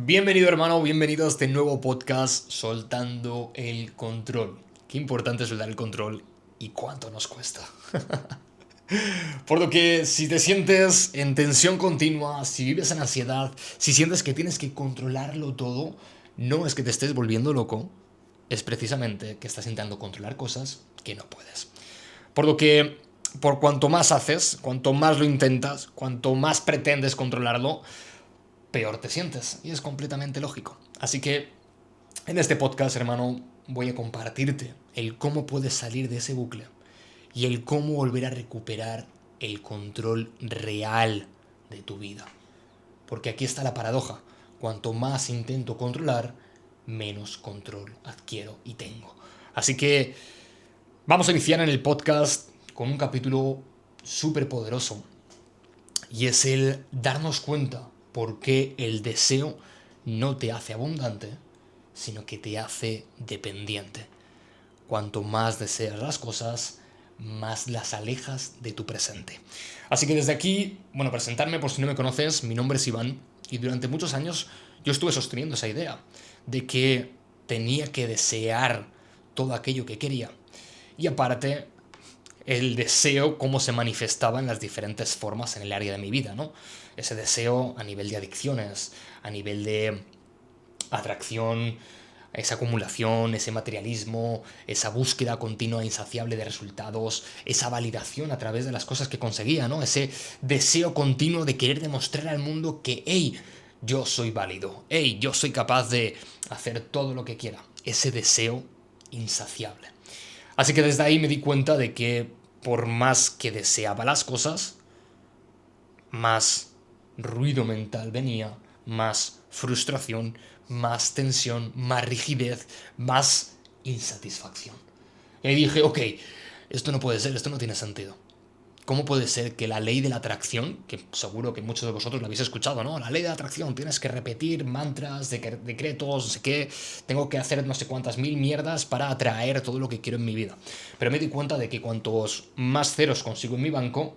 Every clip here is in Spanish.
Bienvenido hermano, bienvenido a este nuevo podcast Soltando el Control. Qué importante es soltar el control y cuánto nos cuesta. Por lo que si te sientes en tensión continua, si vives en ansiedad, si sientes que tienes que controlarlo todo, no es que te estés volviendo loco, es precisamente que estás intentando controlar cosas que no puedes. Por lo que, por cuanto más haces, cuanto más lo intentas, cuanto más pretendes controlarlo, peor te sientes. Y es completamente lógico. Así que en este podcast, hermano, voy a compartirte el cómo puedes salir de ese bucle y el cómo volver a recuperar el control real de tu vida. Porque aquí está la paradoja. Cuanto más intento controlar, menos control adquiero y tengo. Así que vamos a iniciar en el podcast con un capítulo súper poderoso y es el darnos cuenta por qué el deseo no te hace abundante, sino que te hace dependiente. Cuanto más deseas las cosas, más las alejas de tu presente. Así que desde aquí, bueno, presentarme por si no me conoces, mi nombre es Iván y durante muchos años yo estuve sosteniendo esa idea de que tenía que desear todo aquello que quería. Y aparte, el deseo, cómo se manifestaba en las diferentes formas en el área de mi vida, ¿no? Ese deseo a nivel de adicciones, a nivel de atracción, esa acumulación, ese materialismo, esa búsqueda continua e insaciable de resultados, esa validación a través de las cosas que conseguía, ¿no? Ese deseo continuo de querer demostrar al mundo que, hey, yo soy válido, hey, yo soy capaz de hacer todo lo que quiera. Ese deseo insaciable. Así que desde ahí me di cuenta de que por más que deseaba las cosas, más ruido mental venía, más frustración, más tensión, más rigidez, más insatisfacción. Y ahí dije, ok, esto no puede ser, esto no tiene sentido. ¿Cómo puede ser que la ley de la atracción, que seguro que muchos de vosotros la habéis escuchado, ¿no? La ley de la atracción, tienes que repetir mantras, decretos, no sé qué, tengo que hacer no sé cuántas mil mierdas para atraer todo lo que quiero en mi vida. Pero me di cuenta de que cuantos más ceros consigo en mi banco,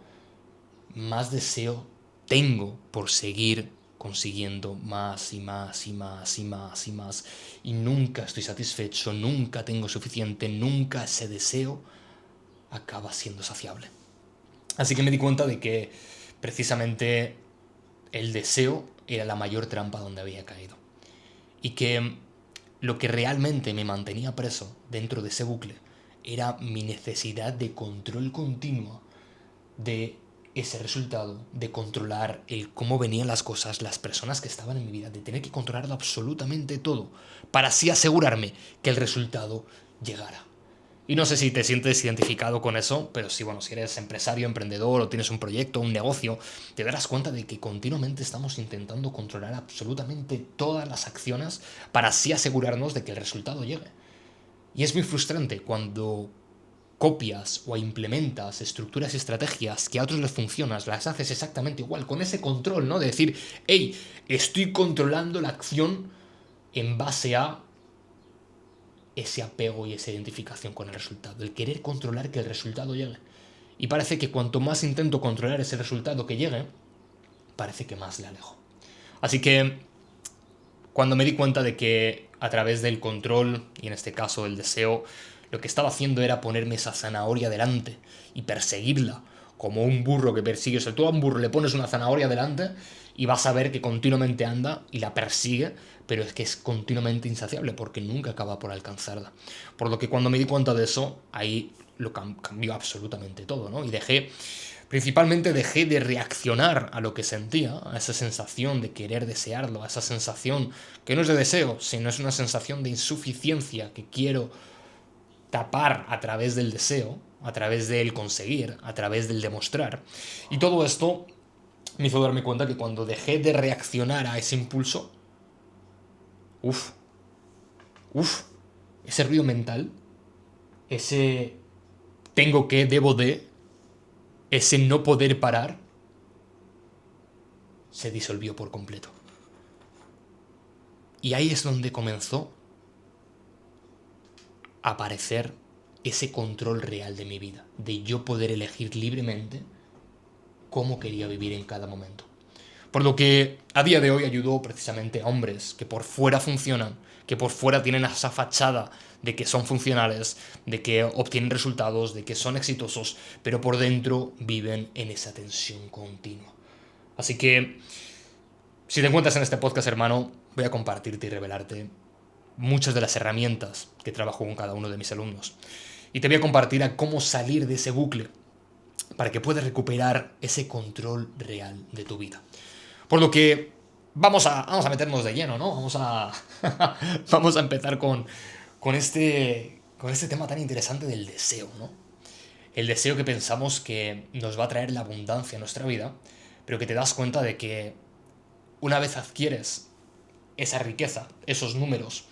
más deseo tengo por seguir consiguiendo más y más y más y más y más. Y nunca estoy satisfecho, nunca tengo suficiente, nunca ese deseo acaba siendo saciable. Así que me di cuenta de que precisamente el deseo era la mayor trampa donde había caído. Y que lo que realmente me mantenía preso dentro de ese bucle era mi necesidad de control continuo de ese resultado, de controlar el cómo venían las cosas, las personas que estaban en mi vida, de tener que controlarlo absolutamente todo, para así asegurarme que el resultado llegara. Y no sé si te sientes identificado con eso, pero sí, bueno, si eres empresario, emprendedor o tienes un proyecto, un negocio, te darás cuenta de que continuamente estamos intentando controlar absolutamente todas las acciones para así asegurarnos de que el resultado llegue. Y es muy frustrante cuando copias o implementas estructuras y estrategias que a otros les funcionan, las haces exactamente igual, con ese control, ¿no? De decir, hey, estoy controlando la acción en base a ese apego y esa identificación con el resultado, el querer controlar que el resultado llegue. Y parece que cuanto más intento controlar ese resultado que llegue, parece que más le alejo. Así que cuando me di cuenta de que a través del control, y en este caso el deseo, lo que estaba haciendo era ponerme esa zanahoria delante y perseguirla, como un burro que persigue. O sea, tú a un burro le pones una zanahoria delante y vas a ver que continuamente anda y la persigue, pero es que es continuamente insaciable porque nunca acaba por alcanzarla. Por lo que cuando me di cuenta de eso, ahí lo cambió absolutamente todo, ¿no? Y principalmente dejé de reaccionar a lo que sentía, a esa sensación de querer desearlo, a esa sensación que no es de deseo, sino es una sensación de insuficiencia que quiero tapar a través del deseo, a través del conseguir, a través del demostrar. Y todo esto me hizo darme cuenta que cuando dejé de reaccionar a ese impulso, uff, uff, ese ruido mental, ese tengo que, debo de, ese no poder parar, se disolvió por completo. Y ahí es donde comenzó a aparecer ese control real de mi vida, de yo poder elegir libremente cómo quería vivir en cada momento. Por lo que a día de hoy ayudo precisamente a hombres que por fuera funcionan, que por fuera tienen esa fachada de que son funcionales, de que obtienen resultados, de que son exitosos, pero por dentro viven en esa tensión continua. Así que, si te encuentras en este podcast, hermano, voy a compartirte y revelarte muchas de las herramientas que trabajo con cada uno de mis alumnos. Y te voy a compartir a cómo salir de ese bucle para que puedas recuperar ese control real de tu vida. Por lo que vamos a meternos de lleno, ¿no? Vamos a empezar con este tema tan interesante del deseo, ¿no? El deseo que pensamos que nos va a traer la abundancia a nuestra vida, pero que te das cuenta de que una vez adquieres esa riqueza, esos números,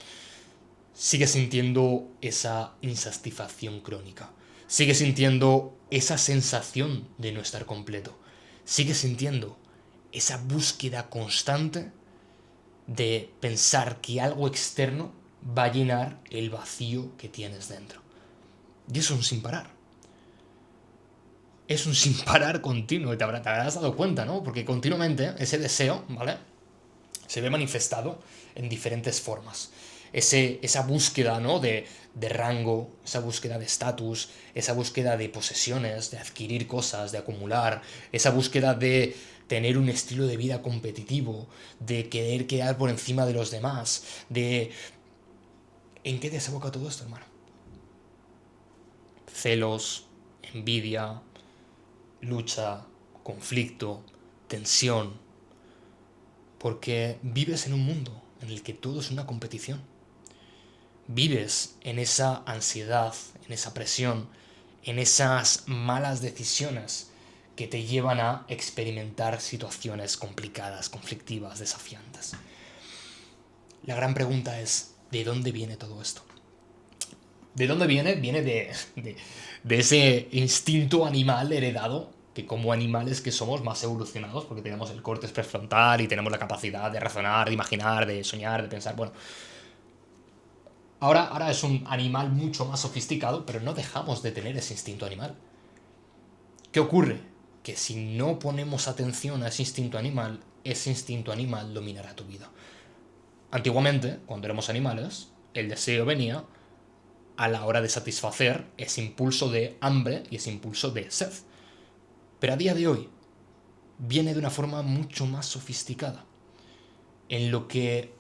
sigues sintiendo esa insatisfacción crónica. Sigues sintiendo esa sensación de no estar completo. Sigues sintiendo esa búsqueda constante de pensar que algo externo va a llenar el vacío que tienes dentro. Y eso es un sin parar. Es un sin parar continuo. Y te habrás dado cuenta, ¿no? Porque continuamente ese deseo, ¿vale? Se ve manifestado en diferentes formas. Esa búsqueda, ¿no? de rango, esa búsqueda de estatus, esa búsqueda de posesiones, de adquirir cosas, de acumular, esa búsqueda de tener un estilo de vida competitivo, de querer quedar por encima de los demás, de... ¿En qué desemboca todo esto, hermano? Celos, envidia, lucha, conflicto, tensión, porque vives en un mundo en el que todo es una competición. Vives en esa ansiedad, en esa presión, en esas malas decisiones que te llevan a experimentar situaciones complicadas, conflictivas, desafiantes. La gran pregunta es, ¿de dónde viene todo esto? ¿De dónde viene? Viene de ese instinto animal heredado, que como animales que somos más evolucionados, porque tenemos el córtex prefrontal y tenemos la capacidad de razonar, de imaginar, de soñar, de pensar. Bueno, ahora es un animal mucho más sofisticado, pero no dejamos de tener ese instinto animal. ¿Qué ocurre? Que si no ponemos atención a ese instinto animal dominará tu vida. Antiguamente, cuando éramos animales, el deseo venía a la hora de satisfacer ese impulso de hambre y ese impulso de sed. Pero a día de hoy viene de una forma mucho más sofisticada, en lo que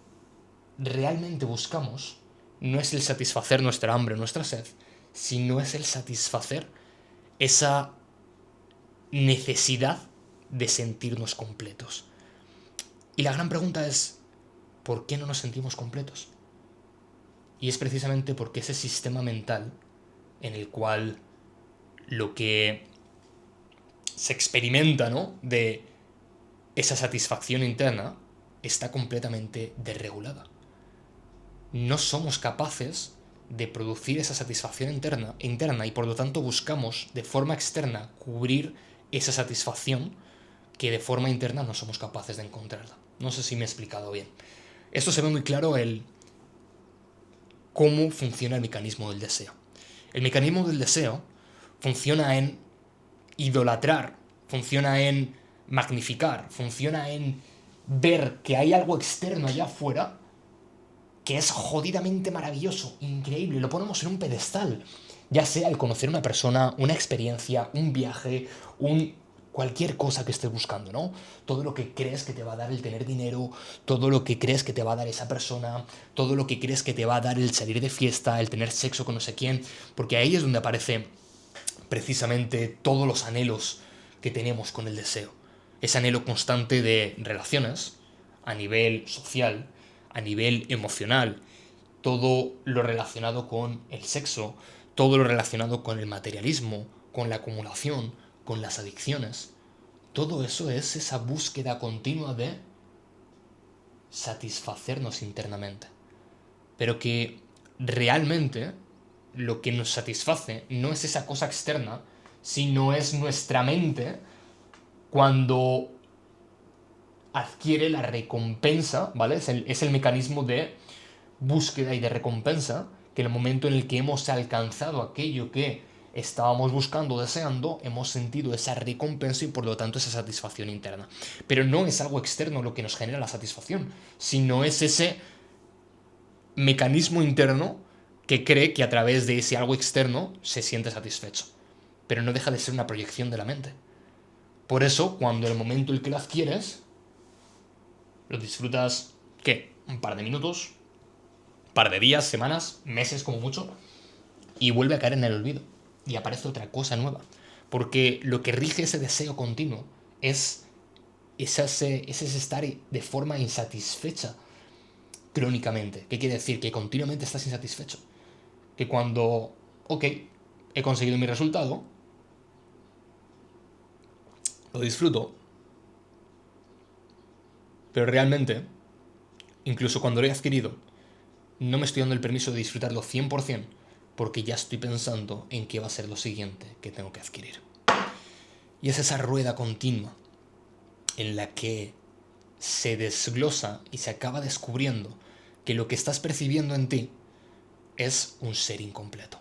realmente buscamos no es el satisfacer nuestra hambre o nuestra sed, sino es el satisfacer esa necesidad de sentirnos completos. Y la gran pregunta es, ¿por qué no nos sentimos completos? Y es precisamente porque ese sistema mental en el cual lo que se experimenta, ¿no? De esa satisfacción interna está completamente desregulada. No somos capaces de producir esa satisfacción interna y por lo tanto buscamos de forma externa cubrir esa satisfacción que de forma interna no somos capaces de encontrarla. No sé si me he explicado bien. Esto se ve muy claro el cómo funciona el mecanismo del deseo. El mecanismo del deseo funciona en idolatrar, funciona en magnificar, funciona en ver que hay algo externo allá afuera que es jodidamente maravilloso, increíble, lo ponemos en un pedestal. Ya sea el conocer a una persona, una experiencia, un viaje, cualquier cosa que estés buscando, ¿no? Todo lo que crees que te va a dar el tener dinero, todo lo que crees que te va a dar esa persona, todo lo que crees que te va a dar el salir de fiesta, el tener sexo con no sé quién, porque ahí es donde aparece precisamente todos los anhelos que tenemos con el deseo. Ese anhelo constante de relaciones a nivel social, a nivel emocional, todo lo relacionado con el sexo, todo lo relacionado con el materialismo, con la acumulación, con las adicciones. Todo eso es esa búsqueda continua de satisfacernos internamente. Pero que realmente lo que nos satisface no es esa cosa externa, sino es nuestra mente cuando adquiere la recompensa, ¿vale? Es el mecanismo de búsqueda y de recompensa, que en el momento en el que hemos alcanzado aquello que estábamos buscando, deseando, hemos sentido esa recompensa y por lo tanto esa satisfacción interna. Pero no es algo externo lo que nos genera la satisfacción, sino es ese mecanismo interno que cree que a través de ese algo externo se siente satisfecho. Pero no deja de ser una proyección de la mente. Por eso, cuando el momento en el que lo adquieres, lo disfrutas, ¿qué? Un par de minutos, un par de días, semanas, meses como mucho, y vuelve a caer en el olvido. Y aparece otra cosa nueva. Porque lo que rige ese deseo continuo es ese estar de forma insatisfecha crónicamente. ¿Qué quiere decir? Que continuamente estás insatisfecho. Que cuando, ok, he conseguido mi resultado, lo disfruto, pero realmente, incluso cuando lo he adquirido, no me estoy dando el permiso de disfrutarlo 100% porque ya estoy pensando en qué va a ser lo siguiente que tengo que adquirir. Y es esa rueda continua en la que se desglosa y se acaba descubriendo que lo que estás percibiendo en ti es un ser incompleto.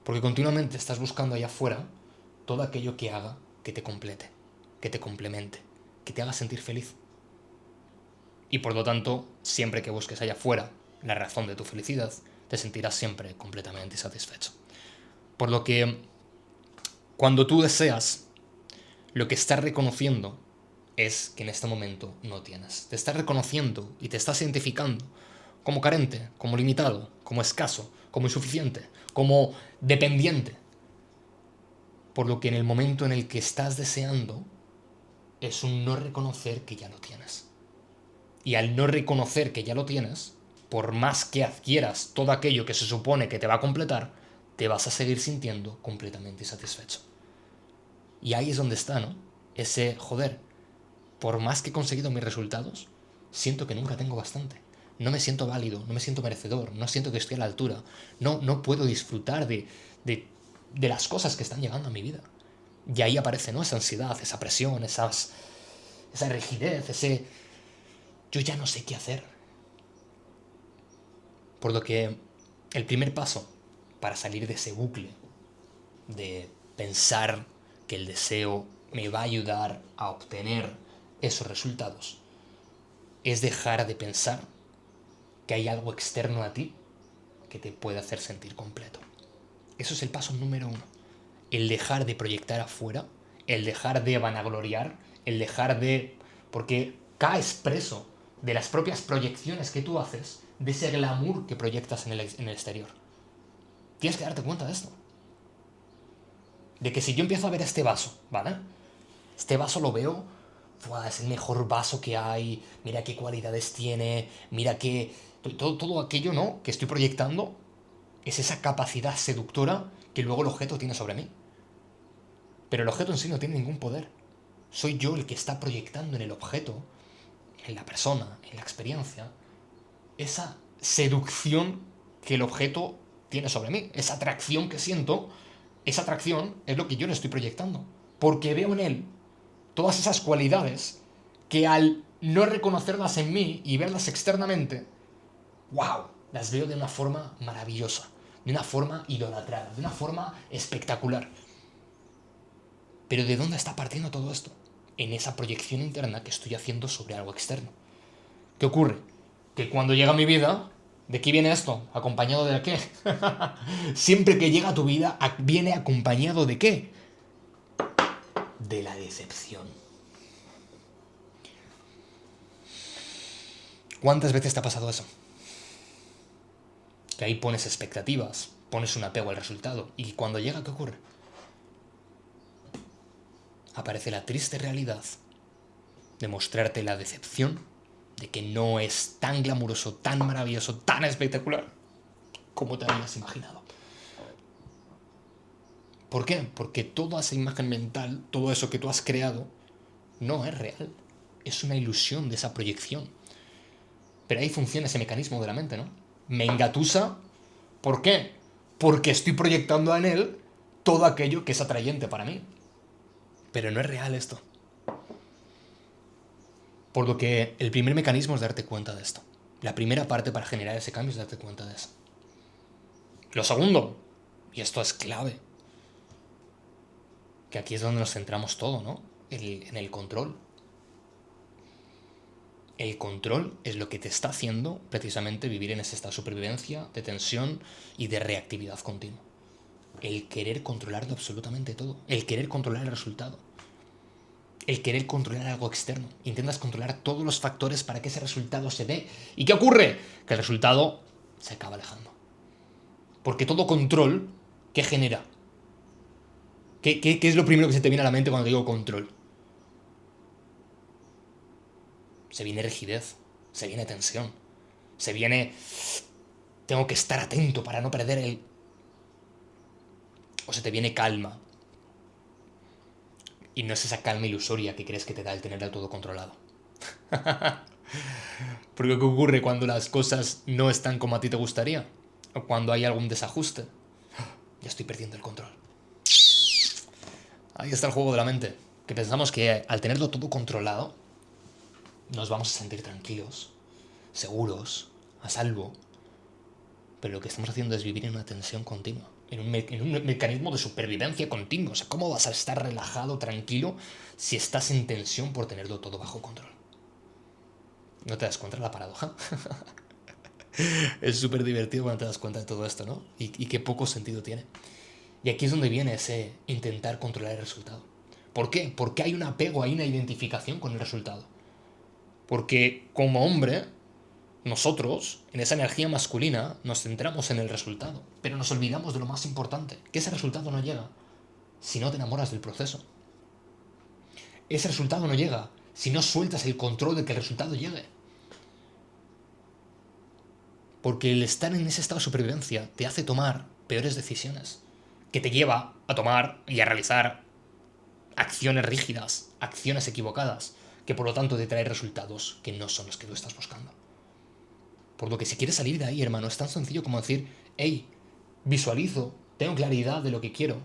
Porque continuamente estás buscando allá afuera todo aquello que haga que te complete, que te complemente, que te haga sentir feliz. Y por lo tanto, siempre que busques allá afuera la razón de tu felicidad, te sentirás siempre completamente satisfecho. Por lo que, cuando tú deseas, lo que estás reconociendo es que en este momento no tienes. Te estás reconociendo y te estás identificando como carente, como limitado, como escaso, como insuficiente, como dependiente. Por lo que en el momento en el que estás deseando, es un no reconocer que ya lo tienes. Y al no reconocer que ya lo tienes, por más que adquieras todo aquello que se supone que te va a completar, te vas a seguir sintiendo completamente insatisfecho. Y ahí es donde está, ¿no? Ese, joder, por más que he conseguido mis resultados, siento que nunca tengo bastante. No me siento válido, no me siento merecedor, no siento que estoy a la altura. No puedo disfrutar de las cosas que están llegando a mi vida. Y ahí aparece, ¿no? Esa ansiedad, esa presión, esa rigidez, ese... Yo ya no sé qué hacer. Por lo que el primer paso para salir de ese bucle de pensar que el deseo me va a ayudar a obtener esos resultados es dejar de pensar que hay algo externo a ti que te puede hacer sentir completo. Eso es el paso número uno. El dejar de proyectar afuera, el dejar de vanagloriar, el dejar de... Porque caes preso de las propias proyecciones que tú haces, de ese glamour que proyectas en el exterior. Tienes que darte cuenta de esto. De que si yo empiezo a ver este vaso, ¿vale? Este vaso lo veo, es el mejor vaso que hay, mira qué cualidades tiene, mira que... Todo aquello, ¿no?, que estoy proyectando es esa capacidad seductora que luego el objeto tiene sobre mí. Pero el objeto en sí no tiene ningún poder. Soy yo el que está proyectando en el objeto, en la persona, en la experiencia, esa seducción que el objeto tiene sobre mí. Esa atracción que siento, esa atracción es lo que yo le estoy proyectando. Porque veo en él todas esas cualidades que al no reconocerlas en mí y verlas externamente, wow, las veo de una forma maravillosa, de una forma idolatrada, de una forma espectacular. Pero ¿de dónde está partiendo todo esto? En esa proyección interna que estoy haciendo sobre algo externo. ¿Qué ocurre? Que cuando llega a mi vida, ¿de qué viene esto? ¿Acompañado de qué? Siempre que llega a tu vida, viene acompañado de qué? De la decepción. ¿Cuántas veces te ha pasado eso? Que ahí pones expectativas, pones un apego al resultado, y cuando llega, ¿qué ocurre? Aparece la triste realidad de mostrarte la decepción de que no es tan glamuroso, tan maravilloso, tan espectacular como te habías imaginado. ¿Por qué? Porque toda esa imagen mental, todo eso que tú has creado, no es real. Es una ilusión de esa proyección. Pero ahí funciona ese mecanismo de la mente, ¿no? Me engatusa. ¿Por qué? Porque estoy proyectando en él todo aquello que es atrayente para mí. Pero no es real esto. Por lo que el primer mecanismo es darte cuenta de esto. La primera parte para generar ese cambio es darte cuenta de eso. Lo segundo, y esto es clave, que aquí es donde nos centramos todo, ¿no? En el control. El control es lo que te está haciendo precisamente vivir en ese estado de supervivencia, de tensión y de reactividad continua. El querer controlarlo absolutamente todo. El querer controlar el resultado. El querer controlar algo externo. Intentas controlar todos los factores para que ese resultado se dé. ¿Y qué ocurre? Que el resultado se acaba alejando. Porque todo control, ¿qué genera? ¿Qué es lo primero que se te viene a la mente cuando digo control? Se viene rigidez, se viene tensión, se viene... Tengo que estar atento para no perder el... O se te viene calma. Y no es esa calma ilusoria que crees que te da el tener todo controlado. Porque ¿qué ocurre cuando las cosas no están como a ti te gustaría? O cuando hay algún desajuste. Ya estoy perdiendo el control. Ahí está el juego de la mente. Que pensamos que al tenerlo todo controlado, nos vamos a sentir tranquilos, seguros, a salvo. Pero lo que estamos haciendo es vivir en una tensión continua, en un mecanismo de supervivencia continuo. O sea, ¿cómo vas a estar relajado, tranquilo, si estás en tensión por tenerlo todo bajo control? ¿No te das cuenta de la paradoja? Es súper divertido cuando te das cuenta de todo esto, ¿no? Y qué poco sentido tiene. Y aquí es donde viene ese intentar controlar el resultado. ¿Por qué? Porque hay un apego, hay una identificación con el resultado. Porque como hombre, nosotros, en esa energía masculina, nos centramos en el resultado, pero nos olvidamos de lo más importante, que ese resultado no llega si no te enamoras del proceso. Ese resultado no llega si no sueltas el control de que el resultado llegue. Porque el estar en ese estado de supervivencia te hace tomar peores decisiones, que te lleva a tomar y a realizar acciones rígidas, acciones equivocadas, que por lo tanto te traen resultados que no son los que tú estás buscando. Por lo que si quieres salir de ahí, hermano, es tan sencillo como decir, hey, visualizo, tengo claridad de lo que quiero,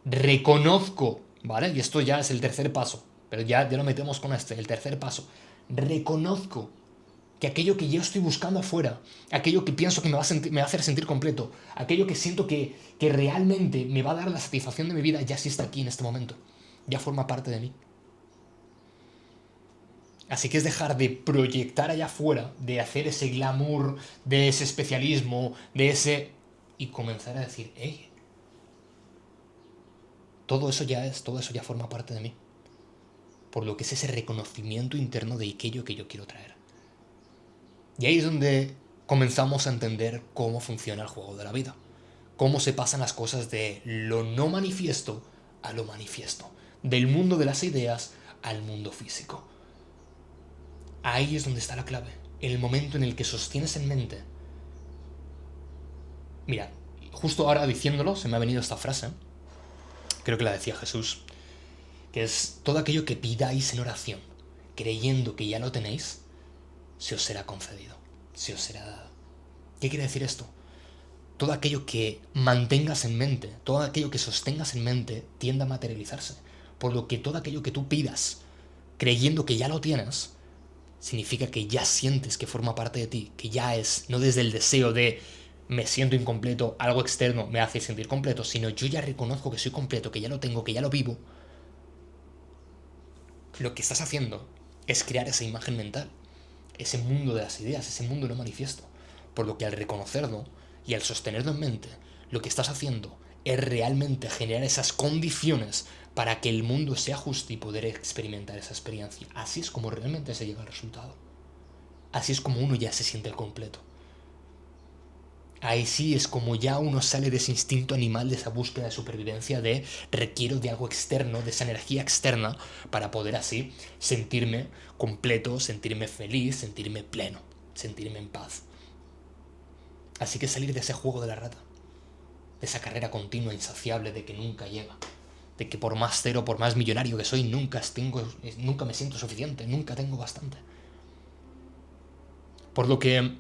reconozco, ¿vale? Y esto ya es el tercer paso, pero ya lo metemos con el tercer paso. Reconozco que aquello que yo estoy buscando afuera, aquello que pienso que me va a hacer sentir completo, aquello que siento que realmente me va a dar la satisfacción de mi vida, ya sí está aquí en este momento, ya forma parte de mí. Así que es dejar de proyectar allá afuera, de hacer ese glamour, de ese especialismo, de ese... y comenzar a decir, hey, todo eso ya forma parte de mí. Por lo que es ese reconocimiento interno de aquello que yo quiero traer. Y ahí es donde comenzamos a entender cómo funciona el juego de la vida. Cómo se pasan las cosas de lo no manifiesto a lo manifiesto. Del mundo de las ideas al mundo físico. Ahí es donde está la clave. En el momento en el que sostienes en mente. Mira, justo ahora diciéndolo se me ha venido esta frase. Creo que la decía Jesús. Que es todo aquello que pidáis en oración, creyendo que ya lo tenéis, se os será concedido, se os será dado. ¿Qué quiere decir esto? Todo aquello que mantengas en mente, todo aquello que sostengas en mente, tiende a materializarse. Por lo que todo aquello que tú pidas, creyendo que ya lo tienes, significa que ya sientes que forma parte de ti, que ya es, no desde el deseo de me siento incompleto, algo externo me hace sentir completo, sino yo ya reconozco que soy completo, que ya lo tengo, que ya lo vivo. Lo que estás haciendo es crear esa imagen mental, ese mundo de las ideas, ese mundo no manifiesto. Por lo que al reconocerlo y al sostenerlo en mente, lo que estás haciendo es realmente generar esas condiciones para que el mundo sea justo y poder experimentar esa experiencia. Así es como realmente se llega al resultado. Así es como uno ya se siente el completo. Ahí sí es como ya uno sale de ese instinto animal, de esa búsqueda de supervivencia, de requiero de algo externo, de esa energía externa, para poder así sentirme completo, sentirme feliz, sentirme pleno, sentirme en paz. Así que salir de ese juego de la rata, de esa carrera continua, insaciable, de que nunca llega, de que por más cero, por más millonario que soy, nunca me siento suficiente, nunca tengo bastante. Por lo que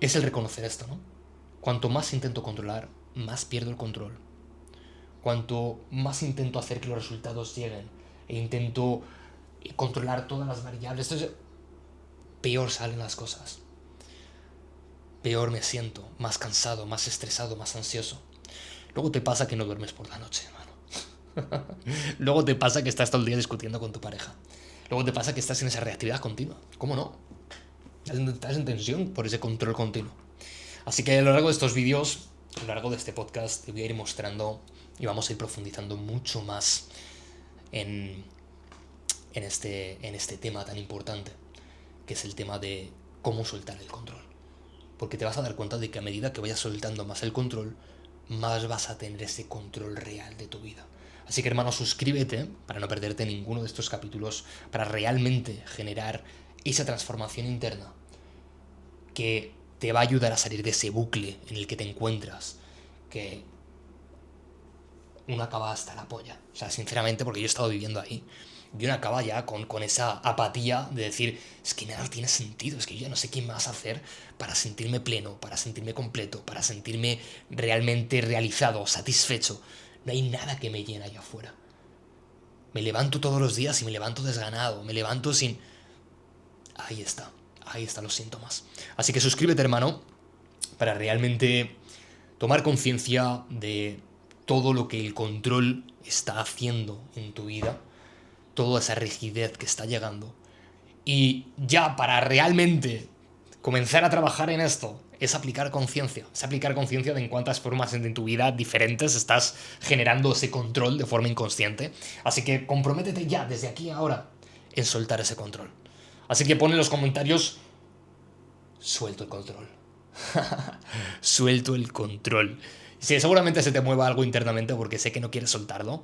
es el reconocer esto, ¿no? Cuanto más intento controlar, más pierdo el control. Cuanto más intento hacer que los resultados lleguen e intento controlar todas las variables, entonces peor salen las cosas. Peor me siento, más cansado, más estresado, más ansioso. Luego te pasa que no duermes por la noche, hermano. Luego te pasa que estás todo el día discutiendo con tu pareja. Luego te pasa que estás en esa reactividad continua. ¿Cómo no? Estás en tensión por ese control continuo. Así que a lo largo de estos vídeos, a lo largo de este podcast, te voy a ir mostrando y vamos a ir profundizando mucho más en este tema tan importante, que es el tema de cómo soltar el control. Porque te vas a dar cuenta de que a medida que vayas soltando más el control, más vas a tener ese control real de tu vida. Así que, hermano, suscríbete para no perderte ninguno de estos capítulos, para realmente generar esa transformación interna que te va a ayudar a salir de ese bucle en el que te encuentras, que uno acaba hasta la polla. O sea, sinceramente, porque yo he estado viviendo ahí, y uno acaba ya con esa apatía de decir, es que nada tiene sentido, es que yo ya no sé qué más hacer para sentirme pleno, para sentirme completo, para sentirme realmente realizado, satisfecho. No hay nada que me llene allá afuera. Me levanto todos los días y me levanto desganado, me levanto sin... Ahí están los síntomas. Así que suscríbete, hermano, para realmente tomar conciencia de todo lo que el control está haciendo en tu vida, toda esa rigidez que está llegando. Y ya para realmente comenzar a trabajar en esto, es aplicar conciencia. Es aplicar conciencia de en cuántas formas en tu vida diferentes estás generando ese control de forma inconsciente. Así que comprométete ya, desde aquí a ahora, en soltar ese control. Así que pon en los comentarios, suelto el control. Suelto el control. Sí, seguramente se te mueva algo internamente porque sé que no quieres soltarlo,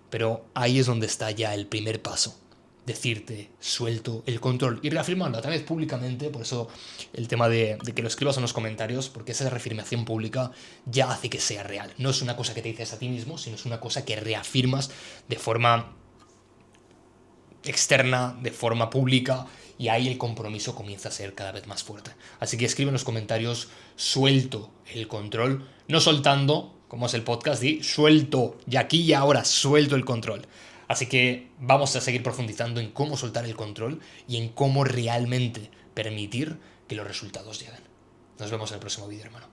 pero ahí es donde está ya el primer paso. Decirte, suelto el control y reafirmarlo, tal vez públicamente, por eso el tema de que lo escribas en los comentarios, porque esa reafirmación pública ya hace que sea real. No es una cosa que te dices a ti mismo, sino es una cosa que reafirmas de forma externa, de forma pública, y ahí el compromiso comienza a ser cada vez más fuerte. Así que escribe en los comentarios, suelto el control, no soltando, como es el podcast, di suelto, y aquí y ahora suelto el control. Así que vamos a seguir profundizando en cómo soltar el control y en cómo realmente permitir que los resultados lleguen. Nos vemos en el próximo vídeo, hermano.